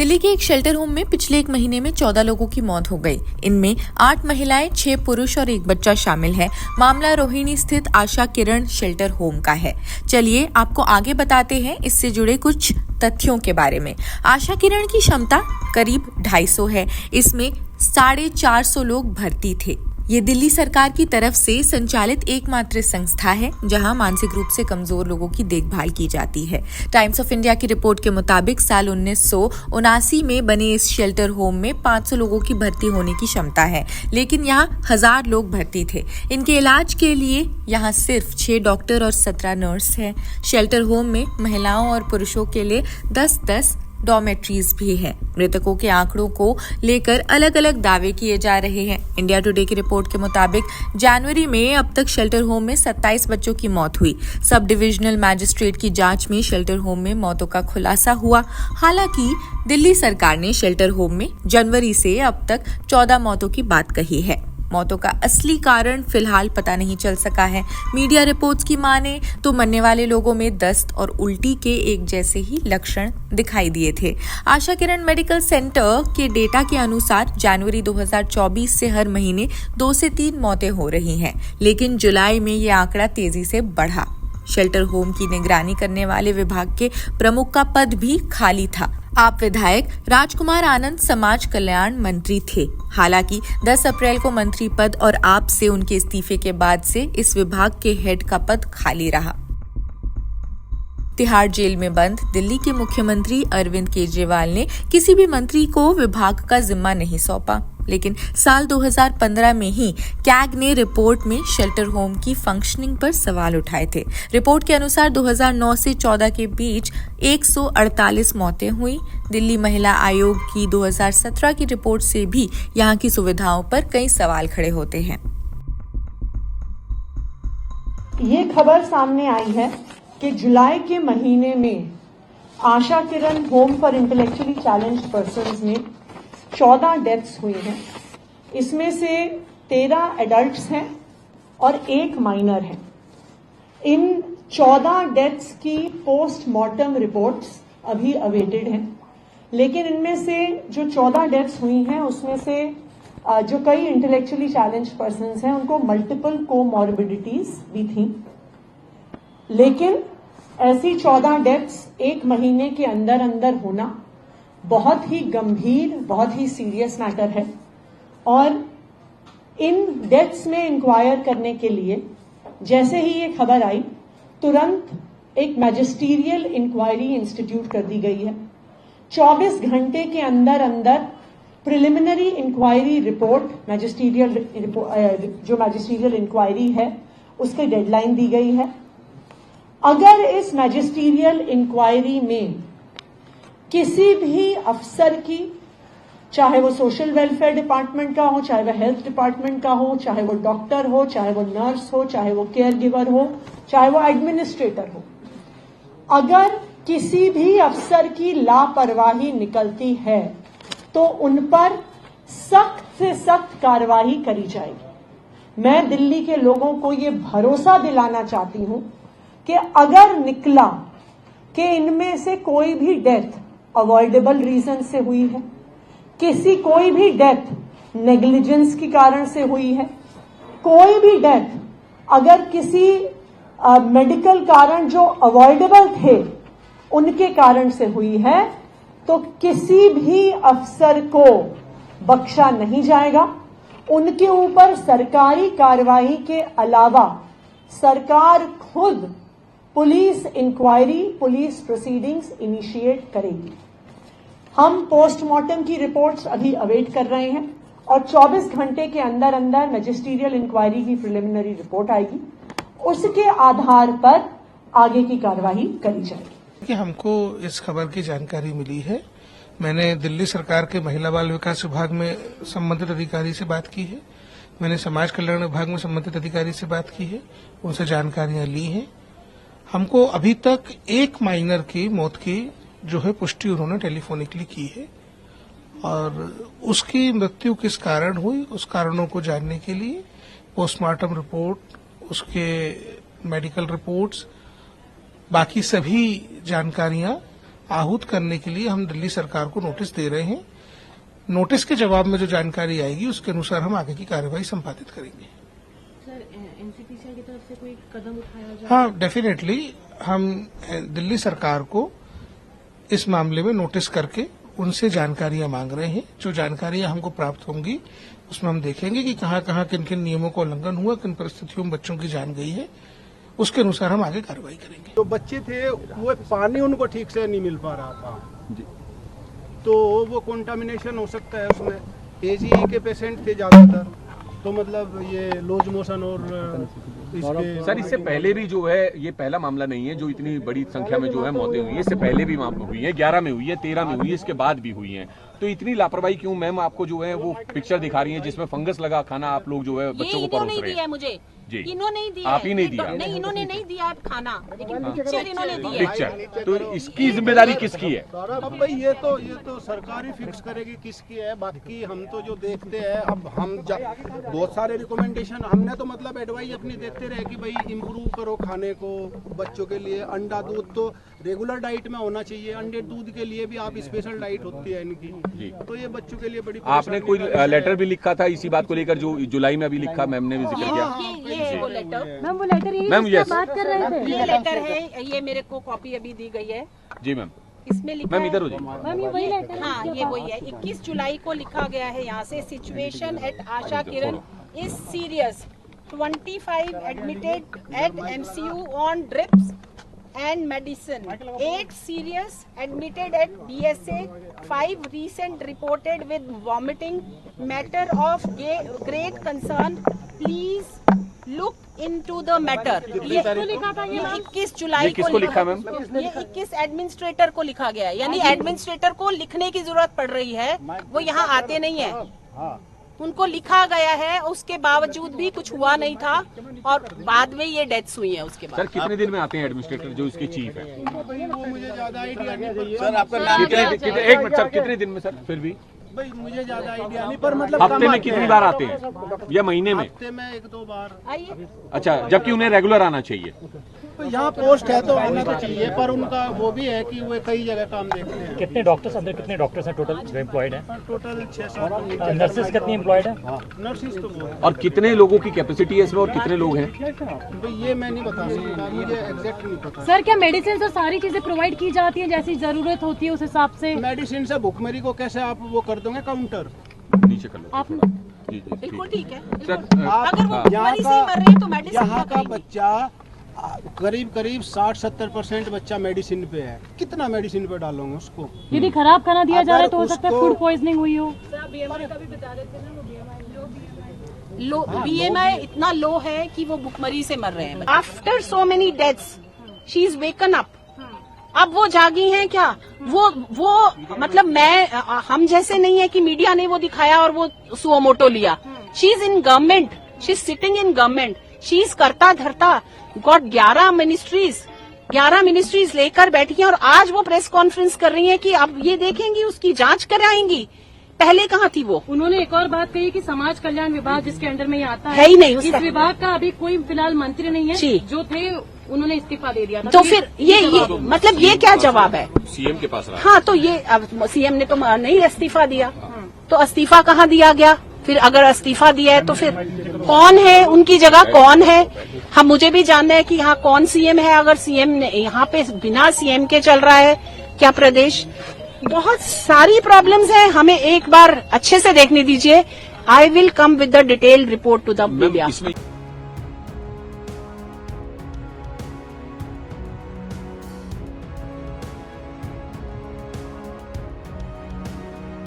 दिल्ली के एक shelter home में पिछले एक महीने में 14 लोगों की मौत हो गई। इनमें 8 महिलाएं, 6 पुरुष और 1 बच्चा शामिल है। मामला रोहिणी स्थित आशा किरण शेल्टर होम का है। चलिए आपको आगे बताते हैं इससे जुड़े कुछ तथ्यों के बारे में। आशा किरण की क्षमता करीब 250 है। इसमें 450 लोग भर्ती थे। ये दिल्ली सरकार की तरफ से संचालित एकमात्र संस्था है जहां मानसिक रूप से कमजोर लोगों की देखभाल की जाती है। टाइम्स ऑफ इंडिया की रिपोर्ट के मुताबिक साल 1979 में बने इस शेल्टर होम में 500 लोगों की भर्ती होने की क्षमता है, लेकिन यहाँ 1000 लोग भर्ती थे। इनके इलाज के लिए यहाँ सिर्फ 6 डॉक्टर और 17 नर्स हैं। शेल्टर होम में महिलाओं और पुरुषों के लिए 10-10 डॉर्मेट्रीज भी है। मृतकों के आंकड़ों को लेकर अलग अलग दावे किए जा रहे हैं। इंडिया टुडे की रिपोर्ट के मुताबिक जनवरी में अब तक शेल्टर होम में 27 बच्चों की मौत हुई। सब डिविजनल मैजिस्ट्रेट की जांच में शेल्टर होम में मौतों का खुलासा हुआ। हालांकि दिल्ली सरकार ने शेल्टर होम में जनवरी से अब तक 14 मौतों की बात कही है। मौतों का असली कारण फिलहाल पता नहीं चल सका है। मीडिया रिपोर्ट्स की माने तो मरने वाले लोगों में दस्त और उल्टी के एक जैसे ही लक्षण दिखाई दिए थे। आशा किरण मेडिकल सेंटर के डेटा के अनुसार जनवरी 2024 से हर महीने 2 से 3 मौतें हो रही हैं, लेकिन जुलाई में ये आंकड़ा तेजी से बढ़ा। शेल्टर होम की निगरानी करने वाले विभाग के प्रमुख का पद भी खाली था। आप विधायक राजकुमार आनंद समाज कल्याण मंत्री थे। हालांकि 10 अप्रैल को मंत्री पद और आप से उनके इस्तीफे के बाद से इस विभाग के हेड का पद खाली रहा। तिहाड़ जेल में बंद दिल्ली के मुख्यमंत्री अरविंद केजरीवाल ने किसी भी मंत्री को विभाग का जिम्मा नहीं सौंपा, लेकिन साल 2015 में ही कैग ने रिपोर्ट में शेल्टर होम की फंक्शनिंग पर सवाल उठाए थे। रिपोर्ट के अनुसार 2009 से 14 के बीच 148 मौतें हुई। दिल्ली महिला आयोग की 2017 की रिपोर्ट से भी यहाँ की सुविधाओं पर कई सवाल खड़े होते हैं। ये खबर सामने आई है कि जुलाई के महीने में Asha Kiran home for intellectually challenged persons में 14 डेथ्स हुई हैं। इसमें से 13 एडल्ट्स हैं और 1 माइनर है। इन 14 डेथ्स की पोस्टमार्टम रिपोर्ट्स अभी अवेटेड हैं, लेकिन इनमें से जो 14 डेथ्स हुई हैं उसमें से जो कई इंटेलेक्चुअली चैलेंज्ड पर्संस हैं उनको मल्टीपल कोमॉर्बिडिटीज भी थी, लेकिन ऐसी 14 डेथ्स एक महीने के अंदर अंदर होना बहुत ही गंभीर, बहुत ही सीरियस मैटर है। और इन डेथ्स में इंक्वायर करने के लिए जैसे ही ये खबर आई तुरंत एक मैजिस्टीरियल इंक्वायरी इंस्टीट्यूट कर दी गई है। 24 घंटे के अंदर अंदर प्रिलिमिनरी इंक्वायरी रिपोर्ट जो मैजिस्टीरियल इंक्वायरी है उसकी डेडलाइन दी गई है। अगर इस मैजिस्टीरियल इंक्वायरी में किसी भी अफसर की, चाहे वो सोशल वेलफेयर डिपार्टमेंट का हो, चाहे वो हेल्थ डिपार्टमेंट का हो, चाहे वो डॉक्टर हो, चाहे वो नर्स हो, चाहे वो केयर गिवर हो, चाहे वो एडमिनिस्ट्रेटर हो, अगर किसी भी अफसर की लापरवाही निकलती है तो उन पर सख्त से सख्त कार्रवाई करी जाएगी। मैं दिल्ली के लोगों को ये भरोसा दिलाना चाहती हूं कि अगर निकला कि इनमें से कोई भी डेथ अवॉइडेबल रीजन से हुई है, कोई भी डेथ नेग्लिजेंस के कारण से हुई है, कोई भी डेथ अगर किसी मेडिकल कारण जो अवॉइडेबल थे उनके कारण से हुई है, तो किसी भी अफसर को बख्शा नहीं जाएगा। उनके ऊपर सरकारी कार्रवाई के अलावा सरकार खुद police inquiry, police proceedings initiate करेगी। हम पोस्टमार्टम की रिपोर्ट्स अभी अवेट कर रहे हैं और 24 घंटे के अंदर अंदर मैजिस्टीरियल इंक्वायरी की प्रिलिमिनरी रिपोर्ट आएगी। उसके आधार पर आगे की कार्रवाई करी जाएगी। कि हमको इस खबर की जानकारी मिली है। मैंने दिल्ली सरकार के महिला बाल विकास विभाग में संबंधित अधिकारी से बात की है। मैंने समाज कल्याण विभाग में संबंधित अधिकारी से बात की है, उनसे जानकारियां ली हैं। हमको अभी तक 1 माइनर की मौत की जो है पुष्टि उन्होंने टेलीफोनिकली की है और उसकी मृत्यु किस कारण हुई उस कारणों को जानने के लिए पोस्टमार्टम रिपोर्ट, उसके मेडिकल रिपोर्ट्स, बाकी सभी जानकारियां आहूत करने के लिए हम दिल्ली सरकार को नोटिस दे रहे हैं। नोटिस के जवाब में जो जानकारी आएगी उसके अनुसार हम आगे की कार्यवाही संपादित करेंगे। सर, एनसीपीसीआई की तरफ से कोई कदम उठाया जाए? हाँ, डेफिनेटली हम दिल्ली सरकार को इस मामले में नोटिस करके उनसे जानकारियां मांग रहे हैं। जो जानकारियां हमको प्राप्त होंगी उसमें हम देखेंगे कि कहां कहां किन किन नियमों का उल्लंघन हुआ, किन परिस्थितियों में बच्चों की जान गई है, उसके अनुसार हम आगे कार्रवाई करेंगे। जो बच्चे थे वो पानी उनको ठीक से नहीं मिल पा रहा था जी, तो वो कंटामिनेशन हो सकता है उसमें। एजीई के पेशेंट थे ज्यादातर, तो मतलब ये लूज मोशन और सर इससे पहले भी जो है ये पहला मामला नहीं है जो इतनी बड़ी संख्या में जो है मौतें हुई है। इससे पहले भी मामला हुई है, 11 में हुई है, 13 में हुई है, इसके बाद भी हुई है। तो इतनी लापरवाही क्यों? मैम आपको जो है वो पिक्चर दिखा रही है जिसमें फंगस लगा खाना आप लोग जो है बच्चों को परोस रहे हैं। मुझे जी, इन्होंने ही दिया, आप ही नहीं दिया? नहीं, इन्होंने नहीं दिया है खाना, लेकिन पिक्चर इन्होंने दी है। पिक्चर तो इसकी जिम्मेदारी किसकी है? अब भाई ये तो सरकार ही फिक्स करेगी किसकी है। बाकी हम तो जो देखते हैं, अब हम बहुत सारे रिकमेंडेशन हमने तो मतलब एडवाइस अपनी देते रहे कि भाई इम्प्रूव करो खाने को बच्चों के लिए। अंडा दूध तो रेगुलर डाइट में होना चाहिए, अंडे दूध के लिए भी आप स्पेशल डाइट होती है इनकी, तो ये बच्चों के लिए बड़ी आपने कोई लेटर भी लिखा था इसी बात को लेकर जो जुलाई में अभी लिखा, मैम ने भी जिक्र किया। ये वो लेटर, मैम वो लेटर यही मैम, जिसका यस। बात कर रहे थे। ये लेटर है, ये मेरे को कॉपी अभी दी गई है। जी मैम, इसमें लिखा मैम है, इधर हो जाइए। मैम ये वही लेटर है? हाँ ये वही है। 21 जुलाई को लिखा गया है यहाँ से, situation at Asha Kiran is serious, 25 admitted at MCU on drips and medicine, 8 serious admitted at BSA, 5 recent reported with vomiting, matter of great concern, please look into the matter। ये 21 जुलाई ये किसको लिखा मैम? ये 21 एडमिनिस्ट्रेटर को लिखा गया है, यानी एडमिनिस्ट्रेटर को लिखने की जरूरत पड़ रही है, वो यहाँ आते नहीं है। उनको लिखा गया है, उसके बावजूद भी कुछ हुआ नहीं था और बाद में ये डेथ्स हुई है उसके बाद। सर कितने दिन में आते हैं एडमिनिस्ट्रेटर जो इसके चीफ है? वो मुझे ज्यादा आइडिया नहीं सर आपका नाम एक मिनट सर, कितने दिन में सर? फिर भी भाई मुझे ज्यादा आइडिया नहीं, पर मतलब हफ्ते में कितनी बार आते हैं या महीने में? हफ्ते में 1-2 बार। आइए, अच्छा, जबकि उन्हें रेगुलर आना चाहिए। तो यहाँ पोस्ट है तो आना तो चाहिए, पर उनका वो भी है कि वो कई जगह काम देखते हैं। कितने डॉक्टर्स अंदर कितने डॉक्टर्स हैं टोटल जो एम्प्लॉयड हैं? टोटल 6-7 नर्सेज कितनी एम्प्लॉयड हैं? नर्सिस तो बहुत। और कितने लोगों की कैपेसिटी है इसमें और कितने लोग हैं? भाई ये मैं नहीं बता सकता, मुझे एग्जैक्ट नहीं पता। सर क्या मेडिसिन और सारी चीजें प्रोवाइड की जाती हैं जैसी जरूरत होती है उस हिसाब से? मेडिसिन से भुखमरी को कैसे आप वो कर दोगे काउंटर? नीचे कर लो आप जी जी बिल्कुल ठीक है। सर अगर वो यहाँ मरीज ही मर रहे हैं तो मेडिसिन यहाँ क्या का करेंगे? बच्चा करीब 60-70% बच्चा मेडिसिन पे है। कितना मेडिसिन पे डालोगे उसको? यदि खराब खाना दिया जा रहा है तो हो अगर सकता है उसको- फूड पॉइजनिंग हुई हो। लो BMI इतना लो है कि वो भुखमरी से मर रहे हैं। After so many deaths she is woken up. अब वो जागी हैं क्या? वो मतलब हम जैसे नहीं है कि मीडिया ने वो दिखाया और वो सुओमोटो लिया। She is in government, she is sitting in government, she is करता धरता, गॉट 11 मिनिस्ट्रीज लेकर बैठी हैं और आज वो प्रेस कॉन्फ्रेंस कर रही हैं कि अब ये देखेंगी, उसकी जांच कराएंगी। पहले कहाँ थी वो? उन्होंने एक और बात कही कि समाज कल्याण विभाग जिसके अंडर में ये आता है ही नहीं इस उसका। विभाग का अभी कोई फिलहाल मंत्री नहीं जी। है, जो थे उन्होंने इस्तीफा दे दिया था। तो फिर ये मतलब ये क्या जवाब है? सीएम के पास रहा। हाँ, तो ये अब सीएम ने तो नहीं इस्तीफा दिया, तो इस्तीफा कहाँ दिया गया? फिर अगर इस्तीफा दिया है तो फिर कौन है उनकी जगह? कौन है? हम मुझे भी जानना है कि यहाँ कौन सीएम है। अगर सीएम यहाँ पे बिना सीएम के चल रहा है क्या प्रदेश? बहुत सारी प्रॉब्लम्स हैं, हमें एक बार अच्छे से देखने दीजिए। I will come with the detailed report to the media.